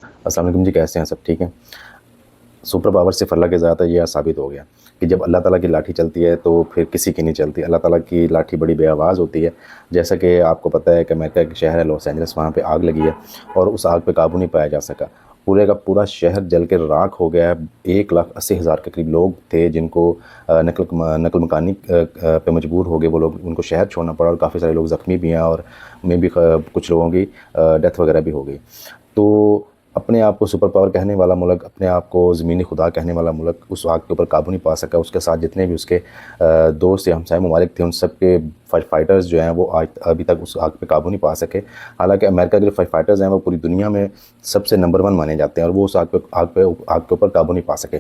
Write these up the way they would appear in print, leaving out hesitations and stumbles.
السلام علیکم جی، کیسے ہیں سب؟ ٹھیک ہیں؟ سپر پاور صرف اللہ کے ذات ہے، یہ ثابت ہو گیا کہ جب اللہ تعالیٰ کی لاٹھی چلتی ہے تو پھر کسی کی نہیں چلتی۔ اللہ تعالیٰ کی لاٹھی بڑی بے آواز ہوتی ہے۔ جیسا کہ آپ کو پتہ ہے کہ امریکہ ایک شہر ہے لاس اینجلس، وہاں پہ آگ لگی ہے اور اس آگ پہ قابو نہیں پایا جا سکا۔ پورے کا پورا شہر جل کے راکھ ہو گیا ہے۔ 1,80,000 کے قریب لوگ تھے جن کو نقل مکانی پہ مجبور ہو گئے، وہ لوگ، ان کو شہر چھوڑنا پڑا، اور کافی سارے لوگ زخمی بھی ہیں، اور میں بھی کچھ لوگوں کی ڈیتھ وغیرہ بھی ہو گئی۔ تو اپنے آپ کو سپر پاور کہنے والا ملک، اپنے آپ کو زمینی خدا کہنے والا ملک اس آگ کے اوپر قابو نہیں پا سکا۔ اس کے ساتھ جتنے بھی اس کے دوست یا ہمسائے ممالک تھے، ان سب کے فائٹرز جو ہیں وہ ابھی تک اس آگ پہ قابو نہیں پا سکے۔ حالانکہ امریکہ کے جو فائٹرز ہیں وہ پوری دنیا میں سب سے نمبر 1 مانے جاتے ہیں، اور وہ اس آگ کے اوپر قابو نہیں پا سکے۔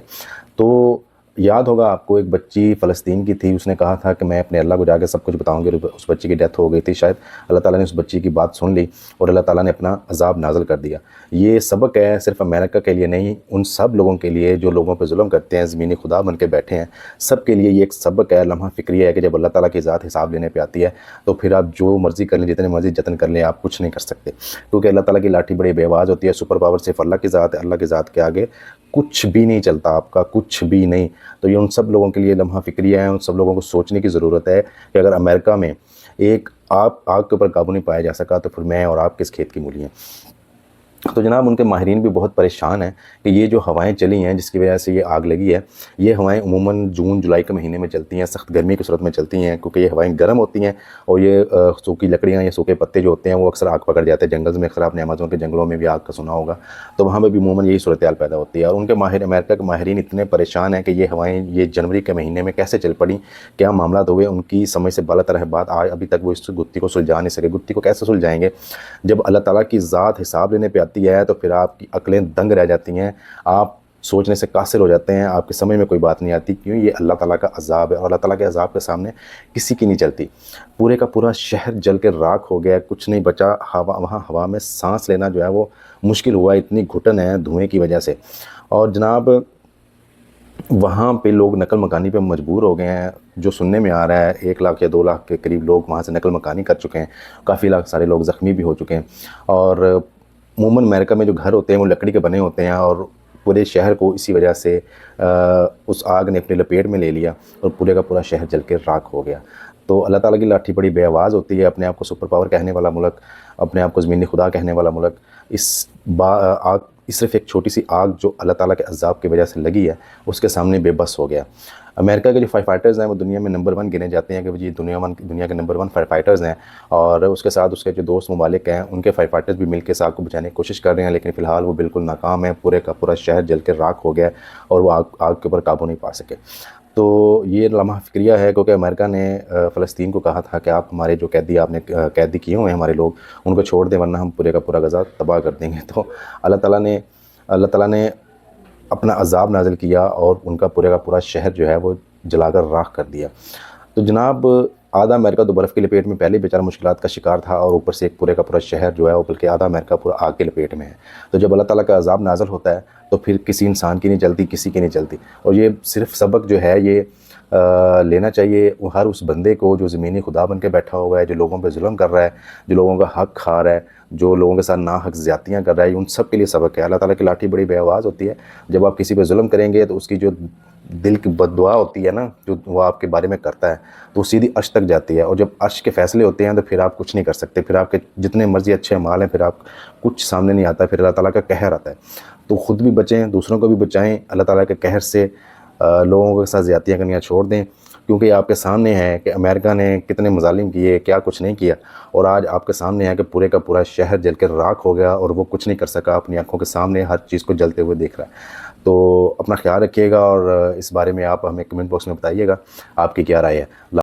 تو یاد ہوگا آپ کو، ایک بچی فلسطین کی تھی، اس نے کہا تھا کہ میں اپنے اللہ کو جا کے سب کچھ بتاؤں گی۔ اس بچی کی ڈیتھ ہو گئی تھی شاید۔ اللہ تعالیٰ نے اس بچی کی بات سن لی اور اللہ تعالیٰ نے اپنا عذاب نازل کر دیا۔ یہ سبق ہے صرف امریکہ کے لیے نہیں، ان سب لوگوں کے لیے جو لوگوں پہ ظلم کرتے ہیں، زمینی خدا بن کے بیٹھے ہیں، سب کے لیے یہ ایک سبق ہے، لمحہ فکری ہے کہ جب اللہ تعالیٰ کی ذات حساب لینے پہ آتی ہے تو پھر آپ جو مرضی کر لیں، جتنے مرضی جتن کر لیں، آپ کچھ نہیں کر سکتے، کیونکہ اللہ تعالیٰ کی لاٹھی بڑی بے آواز ہوتی ہے۔ سپر پاور صرف اللہ کی ذات ہے، اللہ کی ذات کے آگے کچھ بھی نہیں چلتا، آپ کا کچھ بھی نہیں۔ تو یہ ان سب لوگوں کے لیے لمحہ فکری ہے، ان سب لوگوں کو سوچنے کی ضرورت ہے کہ اگر امریکہ میں ایک آگ کے اوپر قابو نہیں پایا جا سکا تو پھر میں اور آپ کس کھیت کی مولی ہیں۔ تو جناب ان کے ماہرین بھی بہت پریشان ہیں کہ یہ جو ہوائیں چلی ہیں جس کی وجہ سے یہ آگ لگی ہے، یہ ہوائیں عموماً جون جولائی کے مہینے میں چلتی ہیں، سخت گرمی کی صورت میں چلتی ہیں، کیونکہ یہ ہوائیں گرم ہوتی ہیں، اور یہ سوکھی لکڑیاں یا سوکھے پتے جو ہوتے ہیں وہ اکثر آگ پکڑ جاتے ہیں جنگل میں۔ اکثر آپ نے امازون کے جنگلوں میں بھی آگ کا سنا ہوگا، تو وہاں پہ بھی عموماً یہی صورتحال پیدا ہوتی ہے۔ اور ان کے امریکہ کے ماہرین اتنے پریشان ہیں کہ یہ ہوائیں یہ جنوری کے مہینے میں کیسے چل پڑیں، کیا معاملات ہوئے، ان کی سمجھ سے بالا تر ہے بات۔ ابھی تک وہ اس گتھی کو سلجھا نہیں سکے۔ گتھی کو کیسے سلجھائیں گے؟ جب اللہ تعالیٰ کی ذات حساب لینے پہ آتی ہے تو پھر آپ کی عقلیں دنگ رہ جاتی ہیں، آپ سوچنے سے قاصر ہو جاتے ہیں، آپ کی سمجھ میں کوئی بات نہیں آتی، کیوں؟ یہ اللہ تعالیٰ کا عذاب ہے، اور اللہ تعالیٰ کے عذاب کے سامنے کسی کی نہیں چلتی۔ پورے کا پورا شہر جل کے راکھ ہو گیا، کچھ نہیں بچا۔ وہاں ہوا میں سانس لینا جو ہے وہ مشکل ہوا، اتنی گھٹن ہے دھوئیں کی وجہ سے۔ اور جناب وہاں پہ لوگ نقل مکانی پہ مجبور ہو گئے ہیں، جو سننے میں آ رہا ہے 1 لاکھ یا 2 لاکھ کے قریب لوگ وہاں سے نقل مکانی کر چکے ہیں، کافی سارے لوگ زخمی بھی ہو چکے ہیں۔ اور عموماً امریکہ میں جو گھر ہوتے ہیں وہ لکڑی کے بنے ہوتے ہیں، اور پورے شہر کو اسی وجہ سے اس آگ نے اپنے لپیٹ میں لے لیا اور پورے کا پورا شہر جل کے راکھ ہو گیا۔ تو اللہ تعالیٰ کی لاٹھی بڑی بے آواز ہوتی ہے۔ اپنے آپ کو سپر پاور کہنے والا ملک، اپنے آپ کو زمینی خدا کہنے والا ملک، صرف ایک چھوٹی سی آگ جو اللہ تعالیٰ کے عذاب کی وجہ سے لگی ہے، اس کے سامنے بے بس ہو گیا۔ امریکہ کے جو فائٹرز ہیں وہ دنیا میں نمبر 1 گنے جاتے ہیں کہ یہ دنیا کے نمبر 1 فائٹرز ہیں، اور اس کے ساتھ اس کے جو دوست ممالک ہیں ان کے فائٹرز بھی مل کے اس آگ کو بچانے کی کوشش کر رہے ہیں، لیکن فی الحال وہ بالکل ناکام ہیں۔ پورے کا پورا شہر جل کے راکھ ہو گیا اور وہ آگ کے اوپر قابو نہیں پا سکے۔ تو یہ لمحہ فکریہ ہے، کیونکہ امریکہ نے فلسطین کو کہا تھا کہ آپ ہمارے جو آپ نے قیدی کیے ہوئے ہیں ہمارے لوگ، ان کو چھوڑ دیں ورنہ ہم پورے کا پورا غزہ تباہ کر دیں گے۔ تو اللہ تعالیٰ نے اپنا عذاب نازل کیا اور ان کا پورے کا پورا شہر جو ہے وہ جلا کر راکھ کر دیا۔ تو جناب آدھا امریکہ تو برف کی لپیٹ میں پہلے بیچارہ مشکلات کا شکار تھا، اور اوپر سے ایک پورے کا پورا شہر جو ہے وہ، بلکہ آدھا امریکہ پورا آگ کی لپیٹ میں ہے۔ تو جب اللہ تعالیٰ کا عذاب نازل ہوتا ہے تو پھر کسی انسان کی نہیں چلتی، کسی کی نہیں چلتی۔ اور یہ صرف سبق جو ہے یہ لینا چاہیے ہر اس بندے کو جو زمینی خدا بن کے بیٹھا ہوا ہے، جو لوگوں پہ ظلم کر رہا ہے، جو لوگوں کا حق کھا رہا ہے، جو لوگوں کے ساتھ ناحق زیادتیاں کر رہا ہے، ان سب کے لیے سبق ہے۔ اللہ تعالیٰ کی لاٹھی بڑی بے آواز ہوتی ہے۔ جب آپ کسی پہ ظلم کریں گے تو اس کی جو دل کی بد دعا ہوتی ہے نا، جو وہ آپ کے بارے میں کرتا ہے، تو وہ سیدھی عرش تک جاتی ہے، اور جب عرش کے فیصلے ہوتے ہیں تو پھر آپ کچھ نہیں کر سکتے، پھر آپ کے جتنے مرضی اچھے اعمال ہیں پھر آپ کچھ سامنے نہیں آتا، پھر اللہ تعالیٰ کا قہر آتا ہے۔ تو خود بھی بچیں، دوسروں کو بھی بچائیں اللہ تعالیٰ کے قہر سے، لوگوں کے ساتھ زیادتیاں کرنیاں چھوڑ دیں، کیونکہ یہ آپ کے سامنے ہے کہ امریکہ نے کتنے مظالم کیے، کیا کچھ نہیں کیا، اور آج آپ کے سامنے ہے کہ پورے کا پورا شہر جل کے راکھ ہو گیا اور وہ کچھ نہیں کر سکا، اپنی آنکھوں کے سامنے ہر چیز کو جلتے ہوئے دیکھ رہا ہے۔ تو اپنا خیال رکھیے گا، اور اس بارے میں آپ ہمیں کمنٹ باکس میں بتائیے گا آپ کی کیا رائے ہے۔